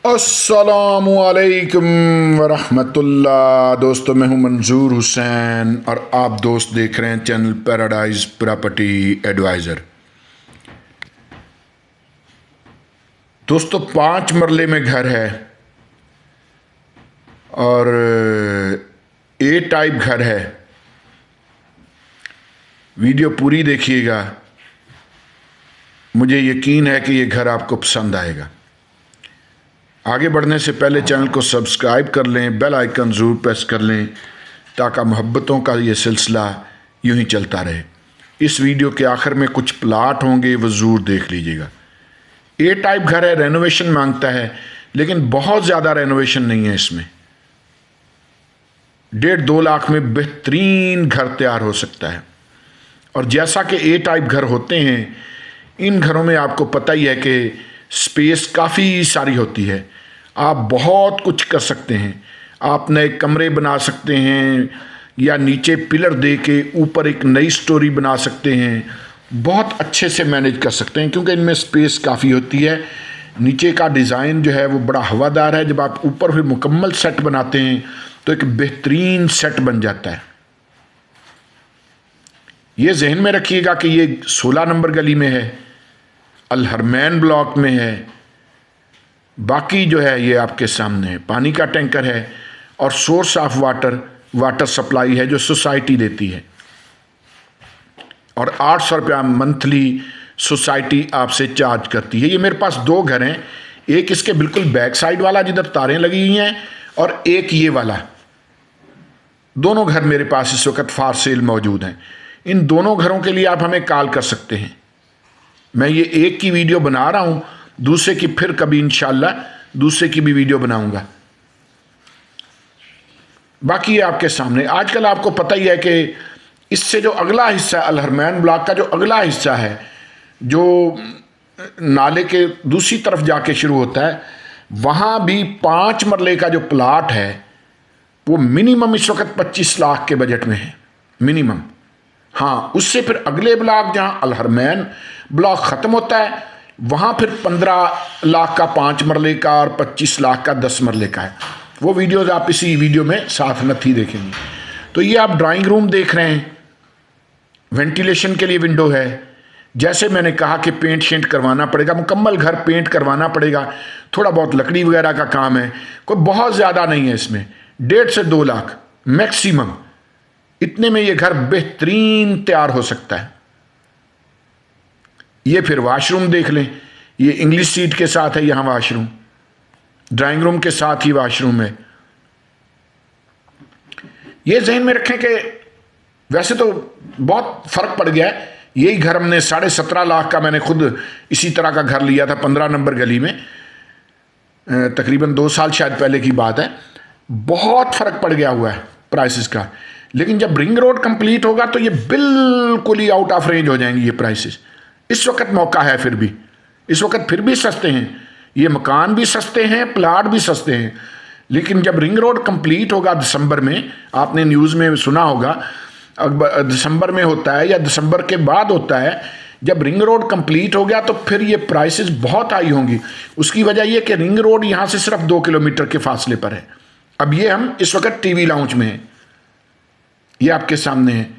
अस्सलामुअलैकुम वरहमतुल्लाह। दोस्तों, मैं हूं मंजूर हुसैन और आप दोस्त देख रहे हैं चैनल पैराडाइज प्रॉपर्टी एडवाइज़र। दोस्तों, 5 मरले में घर है और ए टाइप घर है। वीडियो पूरी देखिएगा, मुझे यकीन है कि ये घर आपको पसंद आएगा। आगे बढ़ने से पहले चैनल को सब्सक्राइब कर लें, बेल आइकन ज़रूर प्रेस कर लें ताकि मोहब्बतों का ये सिलसिला यूं ही चलता रहे। इस वीडियो के आखिर में कुछ प्लाट होंगे, वो ज़रूर देख लीजिएगा। ए टाइप घर है, रेनोवेशन मांगता है, लेकिन बहुत ज़्यादा रेनोवेशन नहीं है इसमें। 1.5-2 लाख में बेहतरीन घर तैयार हो सकता है। और जैसा कि ए टाइप घर होते हैं, इन घरों में आपको पता ही है कि स्पेस काफ़ी सारी होती है। आप बहुत कुछ कर सकते हैं। आप नए कमरे बना सकते हैं या नीचे पिलर दे के ऊपर एक नई स्टोरी बना सकते हैं। बहुत अच्छे से मैनेज कर सकते हैं क्योंकि इनमें स्पेस काफ़ी होती है। नीचे का डिज़ाइन जो है वो बड़ा हवादार है। जब आप ऊपर फिर मुकम्मल सेट बनाते हैं तो एक बेहतरीन सेट बन जाता है। ये जहन में रखिएगा कि ये 16 नंबर गली में है, अल हरमैन ब्लॉक में है। बाकी जो है ये आपके सामने है। पानी का टैंकर है और सोर्स ऑफ वाटर सप्लाई है जो सोसाइटी देती है। और 800 रुपया मंथली सोसाइटी आपसे चार्ज करती है। ये मेरे पास 2 घर हैं, एक इसके बिल्कुल बैक साइड वाला जिधर तारें लगी हुई हैं और एक ये वाला। दोनों घर मेरे पास इस वक्त फॉर सेल मौजूद हैं। इन दोनों घरों के लिए आप हमें कॉल कर सकते हैं। मैं ये एक की वीडियो बना रहा हूं, दूसरे की फिर कभी इंशाल्लाह दूसरे की भी वीडियो बनाऊंगा। बाकी ये आपके सामने। आजकल आपको पता ही है कि इससे जो अगला हिस्सा अल हरमैन ब्लॉक का जो अगला हिस्सा है, जो नाले के दूसरी तरफ जाके शुरू होता है, वहां भी 5 मरले का जो प्लाट है वो मिनिमम इस वक्त 25 लाख के बजट में है, मिनिमम। हाँ, उससे फिर अगले ब्लॉक जहाँ अल हरमैन ब्लॉक ख़त्म होता है, वहाँ फिर 15 लाख का 5 मरले का और 25 लाख का 10 मरले का है। वो वीडियोज़ आप इसी वीडियो में साथ नथी देखेंगे। तो ये आप ड्राइंग रूम देख रहे हैं, वेंटिलेशन के लिए विंडो है। जैसे मैंने कहा कि पेंट शेंट करवाना पड़ेगा, मुकम्मल घर पेंट करवाना पड़ेगा। थोड़ा बहुत लकड़ी वगैरह का काम है, कोई बहुत ज़्यादा नहीं है इसमें। 1.5 से 2 लाख मैक्सिमम, इतने में ये घर बेहतरीन तैयार हो सकता है। ये फिर वाशरूम देख लें, ये इंग्लिश सीट के साथ है। यहाँ वाशरूम, ड्राइंग रूम के साथ ही वाशरूम है। ये जहन में रखें कि वैसे तो बहुत फ़र्क पड़ गया है। यही घर हमने 17.5 लाख का, मैंने खुद इसी तरह का घर लिया था 15 नंबर गली में, तकरीबन 2 साल शायद पहले की बात है। बहुत फ़र्क पड़ गया हुआ है प्राइसेस का। लेकिन जब रिंग रोड कंप्लीट होगा तो ये बिल्कुल ही आउट ऑफ रेंज हो जाएंगी ये प्राइसेस। इस वक्त मौका है, फिर भी इस वक्त फिर भी सस्ते हैं। ये मकान भी सस्ते हैं, प्लाट भी सस्ते हैं। लेकिन जब रिंग रोड कंप्लीट होगा दिसंबर में, आपने न्यूज़ में सुना होगा, दिसंबर में होता है या दिसंबर के बाद होता है। जब रिंग रोड कंप्लीट हो गया तो फिर ये प्राइसेस बहुत हाई होंगी। उसकी वजह यह कि रिंग रोड यहाँ से सिर्फ 2 किलोमीटर के फासले पर है। अब ये हम इस वक्त टीवी लाउंज में हैं, ये आपके सामने है।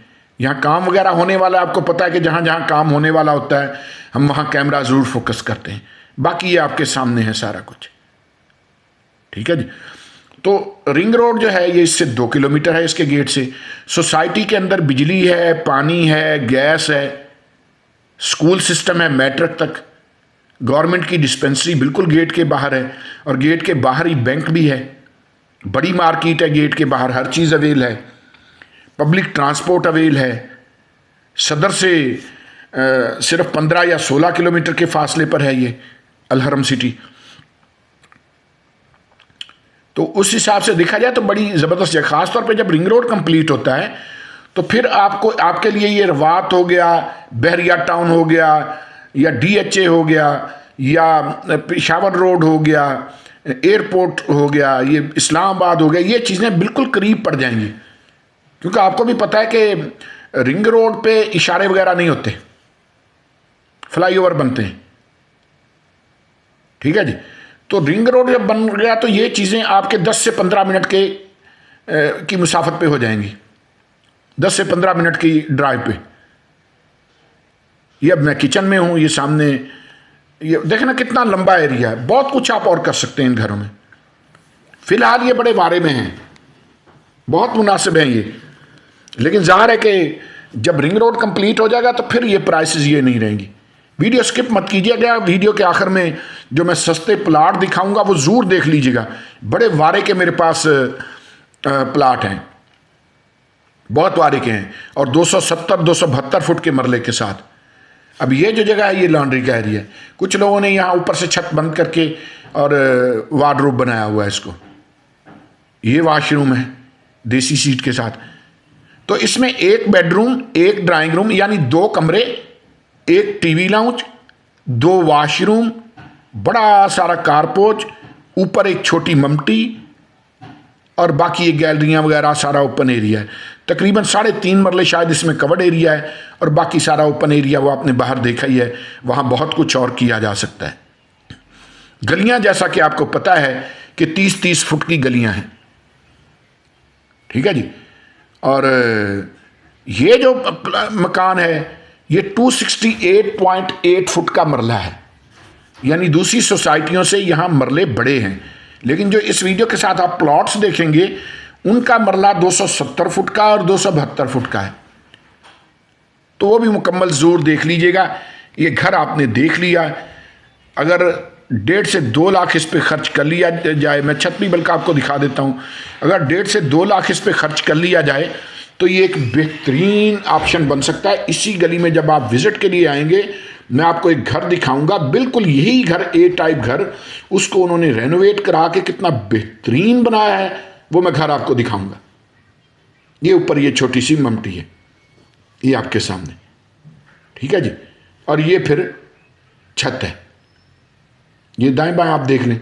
यहाँ काम वगैरह होने वाला है। आपको पता है कि जहाँ जहाँ काम होने वाला होता है हम वहाँ कैमरा ज़रूर फोकस करते हैं। बाकी ये आपके सामने है सारा कुछ, ठीक है जी। तो रिंग रोड जो है ये इससे 2 किलोमीटर है इसके गेट से। सोसाइटी के अंदर बिजली है, पानी है, गैस है, स्कूल सिस्टम है मैट्रिक तक। गवर्नमेंट की डिस्पेंसरी बिल्कुल गेट के बाहर है और गेट के बाहर ही बैंक भी है। बड़ी मार्केट है, गेट के बाहर हर चीज़ अवेल है। पब्लिक ट्रांसपोर्ट अवेल है। सदर से सिर्फ 15 या 16 किलोमीटर के फासले पर है ये अल हरम सिटी। तो उस हिसाब से देखा जाए तो बड़ी ज़बरदस्त है। ख़ास तौर पे जब रिंग रोड कंप्लीट होता है तो फिर आपको, आपके लिए ये रवात हो गया, बहरिया टाउन हो गया, या DHA हो गया, या पेशावर रोड हो गया, एयरपोर्ट हो गया, ये इस्लामाबाद हो गया, ये चीज़ें बिल्कुल करीब पड़ जाएंगी। क्योंकि आपको भी पता है कि रिंग रोड पे इशारे वगैरह नहीं होते, फ्लाईओवर बनते हैं, ठीक है जी। तो रिंग रोड जब बन गया तो ये चीज़ें आपके 10 से 15 मिनट की मुसाफत पे हो जाएंगी, 10 से 15 मिनट की ड्राइव पे। ये अब मैं किचन में हूँ, ये सामने, ये देखना कितना लंबा एरिया है। बहुत कुछ आप और कर सकते हैं इन घरों में। फिलहाल ये बड़े वारे में हैं, बहुत मुनासिब हैं ये, लेकिन ज़ाहिर है कि जब रिंग रोड कंप्लीट हो जाएगा तो फिर ये प्राइसेस ये नहीं रहेंगी। वीडियो स्किप मत कीजिएगा, वीडियो के आखिर में जो मैं सस्ते प्लाट दिखाऊंगा वो ज़रूर देख लीजिएगा। बड़े वारे के मेरे पास प्लाट हैं, बहुत वारे के हैं, और 270-272 फुट के मरले के साथ। अब ये जो जगह है ये लॉन्ड्री का एरिया है। कुछ लोगों ने यहाँ ऊपर से छत बंद करके और वार्डरोब बनाया हुआ है इसको। ये वाशरूम है देसी सीट के साथ। तो इसमें एक बेडरूम, एक ड्राइंग रूम, यानी 2 कमरे, एक टीवी लाउंज, 2 वाशरूम, बड़ा सारा कारपोच, ऊपर एक छोटी ममटी, और बाकी ये गैलरियाँ वगैरह सारा ओपन एरिया है। तकरीबन 3.5 मरले शायद इसमें कवर्ड एरिया है, और बाकी सारा ओपन एरिया वो आपने बाहर देखा ही है। वहाँ बहुत कुछ और किया जा सकता है। गलियाँ जैसा कि आपको पता है कि 30-30 फुट की गलियाँ हैं, ठीक है जी। और ये जो मकान है ये 268.8 फुट का मरला है, यानी दूसरी सोसाइटियों से यहाँ मरले बड़े हैं। लेकिन जो इस वीडियो के साथ आप प्लॉट्स देखेंगे उनका मरला 270 फुट का और 272 फुट का है। तो वो भी मुकम्मल ज़रूर देख लीजिएगा। ये घर आपने देख लिया, अगर 1.5 से 2 लाख इस पे खर्च कर लिया जाए, मैं छत भी बल्कि आपको दिखा देता हूँ, अगर 1.5 से 2 लाख इस पे खर्च कर लिया जाए तो ये एक बेहतरीन ऑप्शन बन सकता है। इसी गली में जब आप विज़िट के लिए आएंगे मैं आपको एक घर दिखाऊंगा, बिल्कुल यही घर, ए टाइप घर, उसको उन्होंने रेनोवेट करा के कितना बेहतरीन बनाया है वो मैं घर आपको दिखाऊंगा। ये ऊपर ये छोटी सी ममटी है, ये आपके सामने, ठीक है जी। और ये फिर छत है, ये दाएं बाएं आप देख लें।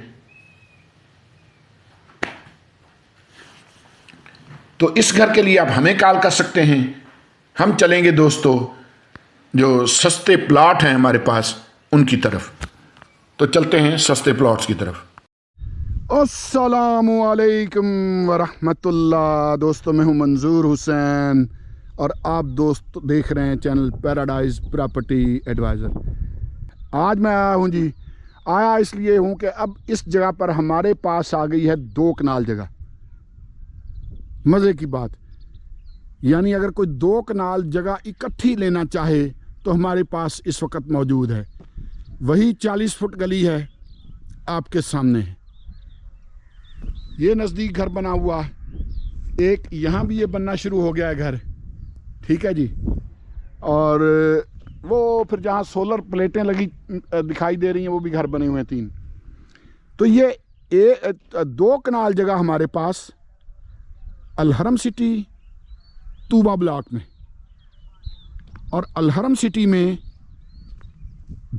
तो इस घर के लिए आप हमें कॉल कर सकते हैं। हम चलेंगे दोस्तों जो सस्ते प्लॉट हैं हमारे पास उनकी तरफ। तो चलते हैं सस्ते प्लॉट्स की तरफ। अस्सलामु अलैकुम वरहमतुल्लाह। दोस्तों मैं हूं मंजूर हुसैन और आप दोस्त देख रहे हैं चैनल पैराडाइज प्रॉपर्टी एडवाइज़र। आज मैं आया इसलिए हूं कि अब इस जगह पर हमारे पास आ गई है 2 कनाल जगह। मज़े की बात, यानी अगर कोई 2 कनाल जगह इकट्ठी लेना चाहे तो हमारे पास इस वक्त मौजूद है। वही 40 फुट गली है आपके सामने है। ये नज़दीक घर बना हुआ, एक यहाँ भी ये बनना शुरू हो गया है घर, ठीक है जी। और वो फिर जहाँ सोलर प्लेटें लगी दिखाई दे रही हैं वो भी घर बने हुए हैं 3। तो ये 2 कनाल जगह हमारे पास अलहरम सिटी तूबा ब्लॉक में, और अलहरम सिटी में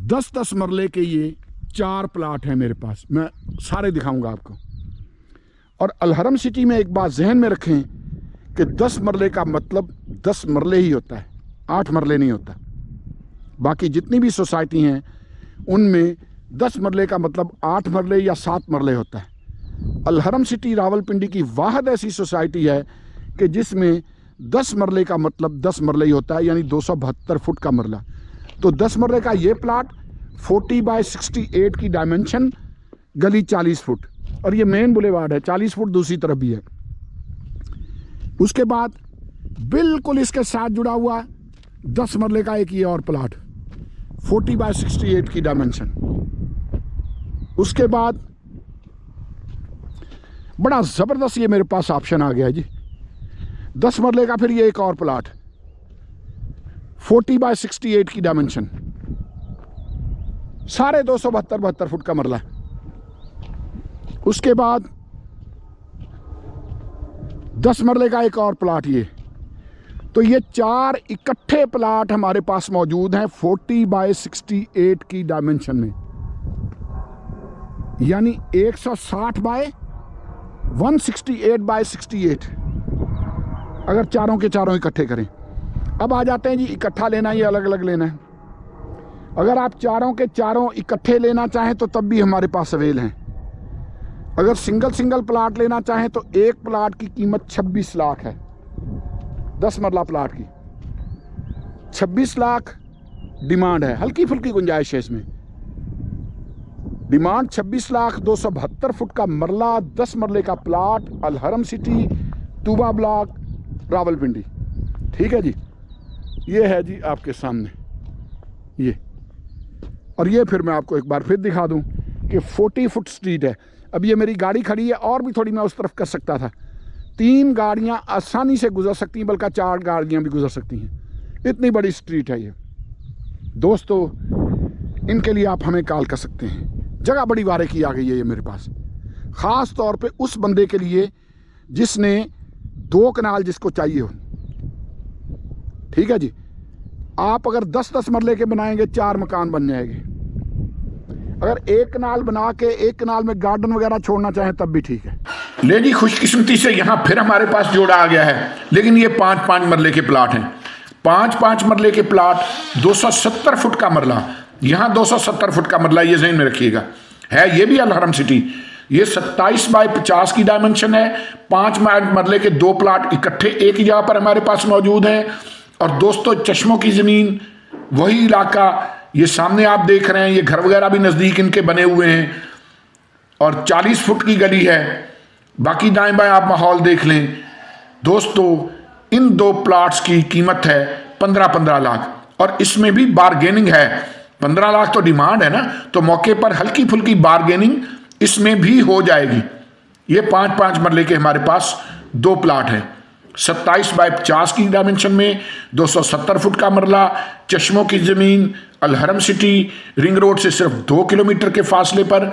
10-10 मरले के ये 4 प्लाट हैं मेरे पास। मैं सारे दिखाऊंगा आपको। और अलहरम सिटी में एक बात जहन में रखें कि 10 मरले का मतलब 10 मरले ही होता है, 8 मरले नहीं होता। बाकी जितनी भी सोसाइटी हैं उनमें 10 मरले का मतलब 8 मरले या 7 मरले होता है। अलहरम सिटी रावलपिंडी की वाहिद ऐसी सोसाइटी है कि जिसमें 10 मरले का मतलब 10 मरले ही होता है, यानी 272 फुट का मरला। तो 10 मरले का ये प्लाट 40/68 की डायमेंशन, गली 40 फुट, और ये मेन बुलेवार्ड है, 40 फुट दूसरी तरफ भी है। उसके बाद बिल्कुल इसके साथ जुड़ा हुआ 10 मरले का एक ये और प्लाट 40/68 की डायमेंशन। उसके बाद बड़ा ज़बरदस्त ये मेरे पास ऑप्शन आ गया जी, 10 मरले का फिर ये एक और प्लाट 40/68 की डायमेंशन, सारे 272 फुट का मरला है। उसके बाद 10 मरले का एक और प्लाट ये। तो ये 4 इकट्ठे प्लाट हमारे पास मौजूद हैं 40/68 की डायमेंशन में, यानी 160/168/68 अगर चारों के चारों इकट्ठे करें। अब आ जाते हैं जी, इकट्ठा लेना है या अलग अलग लेना है। अगर आप चारों के चारों इकट्ठे लेना चाहें तो तब भी हमारे पास अवेल हैं। अगर सिंगल प्लाट लेना चाहें तो एक प्लाट की कीमत 26 लाख है, 10 मरला प्लाट की 26 लाख डिमांड है। हल्की फुल्की गुंजाइश है इसमें। डिमांड 26 लाख, 272 फुट का मरला, 10 मरले का plot, Al Haram city, Tooba block, Rawalpindi. ठीक है जी, ये है जी आपके सामने ये। और ये फिर मैं आपको एक बार फिर दिखा दूं कि 40 फुट स्ट्रीट है। अब ये मेरी गाड़ी खड़ी है, और भी थोड़ी मैं उस तरफ कर सकता था। 3 गाड़ियां आसानी से गुजर सकती हैं, बल्कि 4 गाड़ियां भी गुजर सकती हैं। इतनी बड़ी स्ट्रीट है ये दोस्तों। इनके लिए आप हमें कॉल कर सकते हैं। जगह बड़ी वारे की आ गई है ये मेरे पास, ख़ास तौर पे उस बंदे के लिए जिसने 2 कनाल जिसको चाहिए हो। ठीक है जी, आप अगर 10-10 मरले के बनाएंगे 4 मकान बन जाएंगे। अगर 1 कनाल बना के 1 कनाल में गार्डन वगैरह छोड़ना चाहें तब भी ठीक है। ले जी, खुशकिस्मती से यहाँ फिर हमारे पास जोड़ा आ गया है, लेकिन ये 5-5 मरले के प्लाट हैं। 5-5 मरले के प्लाट, 270 फुट का मरला, यहाँ 270 फुट का मरला, ये ज़हन में रखिएगा है। ये भी अलहरम सिटी, ये 27 बाय 50 की डायमेंशन है। 5 मरले के 2 प्लाट इकट्ठे एक ही जगह पर हमारे पास मौजूद हैं। और दोस्तों, चश्मों की ज़मीन, वही इलाका, ये सामने आप देख रहे हैं, ये घर वगैरह भी नज़दीक इनके बने हुए हैं। और 40 फुट की गली है। बाकी दाएं बाएं आप माहौल देख लें दोस्तों। इन 2 प्लाट्स की कीमत है 15-15 लाख, और इसमें भी बारगेनिंग है। 15 लाख तो डिमांड है ना, तो मौके पर हल्की फुल्की बारगेनिंग इसमें भी हो जाएगी। ये 5-5 मरले के हमारे पास 2 प्लाट हैं। 27 बाय 50 की डायमेंशन में, 270 फुट का मरला, चश्मों की ज़मीन, अलहरम सिटी, रिंग रोड से सिर्फ 2 किलोमीटर के फासले पर।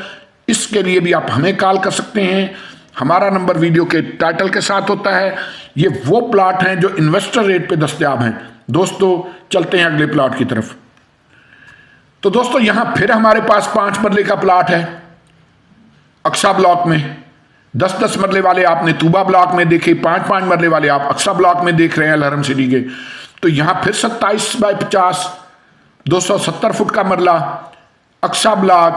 इसके लिए भी आप हमें कॉल कर सकते हैं। हमारा नंबर वीडियो के टाइटल के साथ होता है। ये वो प्लाट हैं जो इन्वेस्टर रेट पे दस्तयाब हैं। दोस्तों, चलते हैं अगले प्लाट की तरफ। तो दोस्तों, यहां फिर हमारे पास 5 मरले का प्लाट है अक्सा ब्लॉक में। 10-10 मरले वाले आपने तूबा ब्लॉक में देखे, 5-5 मरले वाले आप अक्सा ब्लॉक में देख रहे हैं अलहरम सिटी के। तो यहां फिर 27 बाय 50, 270 फुट का मरला, अक्सा ब्लॉक,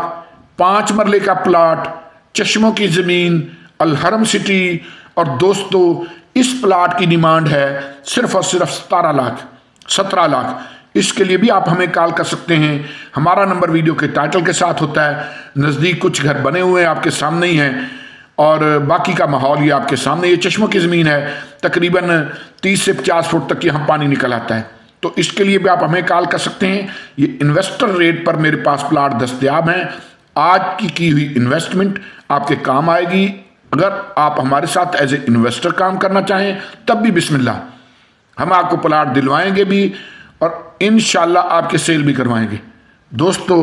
5 मरले का प्लाट, चश्मों की ज़मीन, अलहरम सिटी। और दोस्तों, इस प्लाट की डिमांड है सिर्फ और सिर्फ 17 लाख। इसके लिए भी आप हमें कॉल कर सकते हैं। हमारा नंबर वीडियो के टाइटल के साथ होता है। नज़दीक कुछ घर बने हुए हैं, आपके सामने ही हैं, और बाकी का माहौल ये आपके सामने। ये चश्मों की ज़मीन है, तकरीबन 30 से 50 फुट तक यहाँ पानी निकल आता है। तो इसके लिए भी आप हमें कॉल कर सकते हैं। ये इन्वेस्टर रेट पर मेरे पास प्लाट दस्तयाब हैं। आज की हुई इन्वेस्टमेंट आपके काम आएगी। अगर आप हमारे साथ एज ए इन्वेस्टर काम करना चाहें तब भी बिस्मिल्लाह, हम आपको प्लाट दिलवाएंगे भी, और इंशाल्लाह आपके सेल भी करवाएंगे। दोस्तों,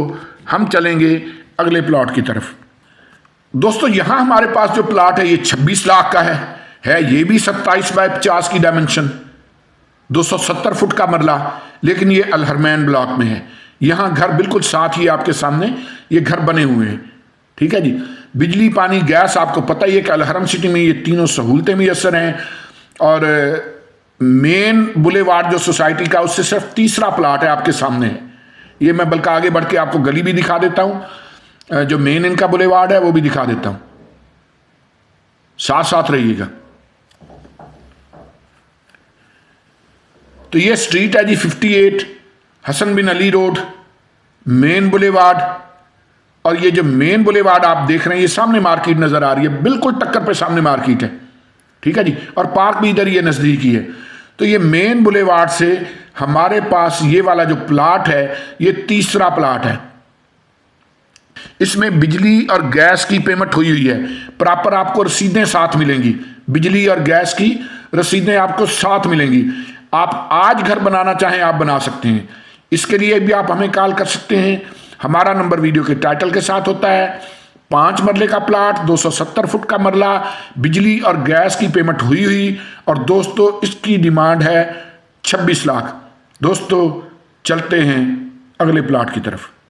हम चलेंगे अगले प्लॉट की तरफ। दोस्तों, यहां हमारे पास जो प्लॉट है ये 26 लाख का है। ये भी 27 बाय 50 की डायमेंशन, 270 फुट का मरला, लेकिन ये अलहरमैन ब्लॉक में है। यहां घर बिल्कुल साथ ही आपके सामने ये घर बने हुए हैं। ठीक है जी, बिजली, पानी, गैस, आपको पता ही है कि अलहरम सिटी में ये तीनों सहूलतें मुयस्सर हैं। और मेन बुलेवार्ड जो सोसाइटी का, उससे सिर्फ 3रा प्लाट है आपके सामने है। ये मैं बल्कि आगे बढ़ के आपको गली भी दिखा देता हूं, जो मेन इनका बुलेवार्ड है वो भी दिखा देता हूं। साथ साथ रहिएगा। तो ये स्ट्रीट है जी 58 हसन बिन अली रोड, मेन बुलेवार्ड। और ये जो मेन बुलेवार्ड आप देख रहे हैं, ये सामने मार्केट नजर आ रही है, बिल्कुल टक्कर पे सामने मार्केट है। ठीक है जी, और पार्क भी इधर ये नजदीक ही है। तो ये मेन बुलेवार्ड से हमारे पास ये वाला जो प्लाट है, ये 3रा प्लाट है। इसमें बिजली और गैस की पेमेंट हुई है। प्रॉपर आपको रसीदें साथ मिलेंगी, बिजली और गैस की रसीदें आपको साथ मिलेंगी। आप आज घर बनाना चाहें आप बना सकते हैं। इसके लिए भी आप हमें कॉल कर सकते हैं। हमारा नंबर वीडियो के टाइटल के साथ होता है। 5 मरले का प्लाट, 270 फुट का मरला, बिजली और गैस की पेमेंट हुई। और दोस्तों, इसकी डिमांड है 26 लाख। दोस्तों, चलते हैं अगले प्लाट की तरफ।